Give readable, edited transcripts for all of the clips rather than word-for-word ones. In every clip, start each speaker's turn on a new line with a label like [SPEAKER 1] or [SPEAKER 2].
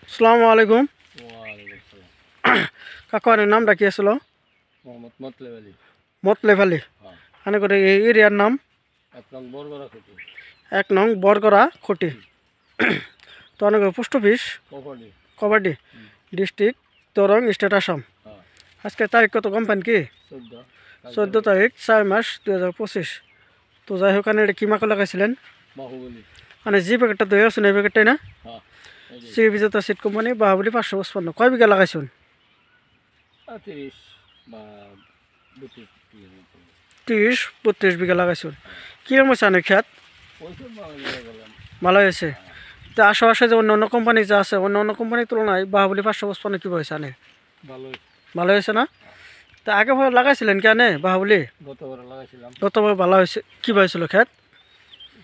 [SPEAKER 1] আসসালামু আলাইকুম।
[SPEAKER 2] ওয়ালাইকুম সালাম।
[SPEAKER 1] কাকুর নামটা কি আসলো?
[SPEAKER 2] মোহাম্মদ মতলেব আলী।
[SPEAKER 1] মতলেব আলী।
[SPEAKER 2] হ্যাঁ।
[SPEAKER 1] মানে করে এই এরিয়ার নাম
[SPEAKER 2] 1 নং বরগড়া খুঁটি।
[SPEAKER 1] 1 নং বরগড়া খুঁটি। তো অনেক post office
[SPEAKER 2] kabaddi.
[SPEAKER 1] Kabaddi district Tarang state Assam.
[SPEAKER 2] হ্যাঁ।
[SPEAKER 1] আজকে তারিখ কত কোম্পানি কি? 14 তারিখ 4 মাস 2025। তো যাই হোক এটা কি মাকে লাগাইছিলেন?
[SPEAKER 2] বাহুবলী।
[SPEAKER 1] মানে যে প্যাকেটটা দই আছে এই প্যাকেটটাই না?
[SPEAKER 2] হ্যাঁ।
[SPEAKER 1] সি বিজেতা সিট কোম্পানি বাহুবলী 555। কয় বিঘা লাগাইছুন?
[SPEAKER 2] 30 বা 32
[SPEAKER 1] 30-32 বিঘা লাগাইছুন। কিরকম হয়েছে অনেক খ্যাত? ভালো হয়েছে। তো আশেপাশে যে অন্য অন্য কোম্পানি যা আছে অন্য অন্য কোম্পানির তুলনায় বাহুবলী 555 কী হয়েছে আনে? ভালো হয়েছে না? তা আগে ভাবে লাগাইছিলেন কেন বাহুবলী?
[SPEAKER 2] গতবার লাগাইছিলাম।
[SPEAKER 1] গতবার ভালো হয়েছে। কী হয়েছিল খ্যাত?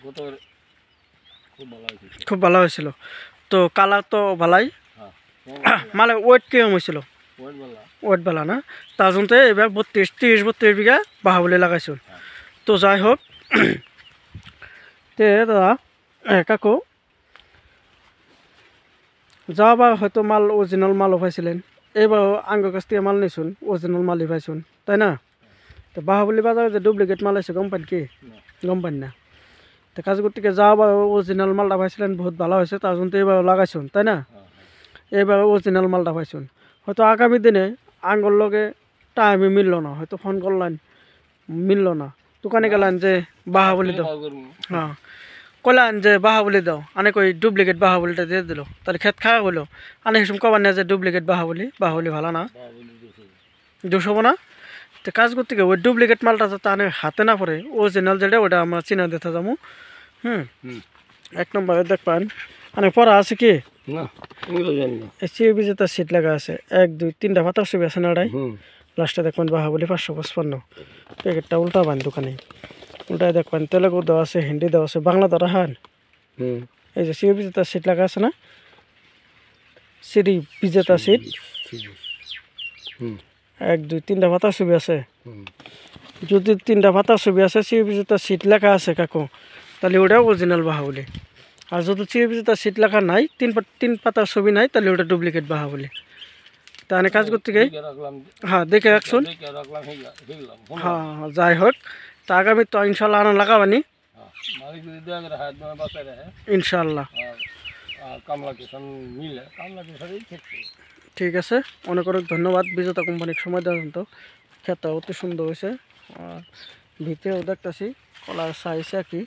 [SPEAKER 2] গতবার খুব ভালো হয়েছিল।
[SPEAKER 1] খুব ভালো হয়েছিল। তো কালার তো ভালাই।
[SPEAKER 2] হ্যাঁ।
[SPEAKER 1] মানে ওয়েট কিরকম হয়েছিল?
[SPEAKER 2] ওয়েট
[SPEAKER 1] ওয়েট
[SPEAKER 2] ভালো।
[SPEAKER 1] ভালো না? তার জন্য এবার 30-32 বিঘা বাহুবলী লাগাইছিল। তো যাই হোক তে দাদা কাকু যাওয়াবার হয়তো মাল অরিজিনাল মালও পাইছিলেন, এইবার আঙ্গুর কাছ থেকে মাল নিয়েছুন অরিজিনাল মালই পাইছুন, তাই না? তো বাহুবলী বাজারে যে ডুপ্লিকেট মাল আছে গম পান কি? গম পান না? তো কাজ করতে যাওয়াবার অরিজিনাল মালটা পাইছিলেন, বহুত ভালো হয়েছে, তার জন্য এবার লাগাইছুন, তাই না? এইবার অরিজিনাল মালটা পাইছুন। হয়তো আগামী দিনে আঙ্গুর লগে টাইমে মিলল না, হয়তো ফোন করলেন মিলল না, দোকানে গেলেন যে বাহুবলী দাও, হ্যাঁ কইলেন যে বাহুবলী দাও, অনেক ওই ডুপ্লিকেট বাহুবলীটা দিয়ে দিল, তাহলে খেত খাওয়া হলো। অনেক সময় কবার না যে ডুপ্লিকেট বাহুবলী ভালো না, 200 না? তো কাজ করতে গিয়ে ওই ডুপ্লিকেট মালটা তো তার হাতে না পড়ে অরিজিনাল যেটা ওটা আমরা চিনা দিতে যাবো। 1 নম্বরে দেখবেন অনেক পড়া আছে কি বিজেতার সিট লাগা আছে, 1 2 3টা পাতার ছবি আছে না ওটাই। লাস্টে দেখবেন বাহুবলী 555। প্যাকেটটা উল্টাবেন দোকানে, উল্টায় দেখবেন তেলেগু দেওয়া আছে, হিন্দি দেওয়া আছে, বাংলা দেওয়া হান। এই যে সিরি বিজেতার সিট লাগা আছে না, সিরি বিজেতা সিট 1 2 3টা পাতার ছবি আছে। যদি 3টা পাতার ছবি আছে সিরি বিজেতার সিট লেখা আছে কাকু, তাহলে ওটা অরিজিনাল বাহুবলী। আর যদি সিরি বিজেতার সিট লেখা নাই, 3 পাতার ছবি নাই, তাহলে ওটা ডুপ্লিকেট বাহুবলী। তাহলে কাজ করতে গিয়ে হ্যাঁ দেখে রাখছুন। হ্যাঁ যাই হোক, তা আগামী তো ইনশাল্লাহ আনা লাগাবানি ইনশাল্লাহ। ঠিক আছে, অনেক অনেক ধন্যবাদ বিজেতা কোম্পানির সময় দেওয়ার তো। খেতে অতি সুন্দর হয়েছে, ভিতরেও দেখতেছি কলার সাইজ কি।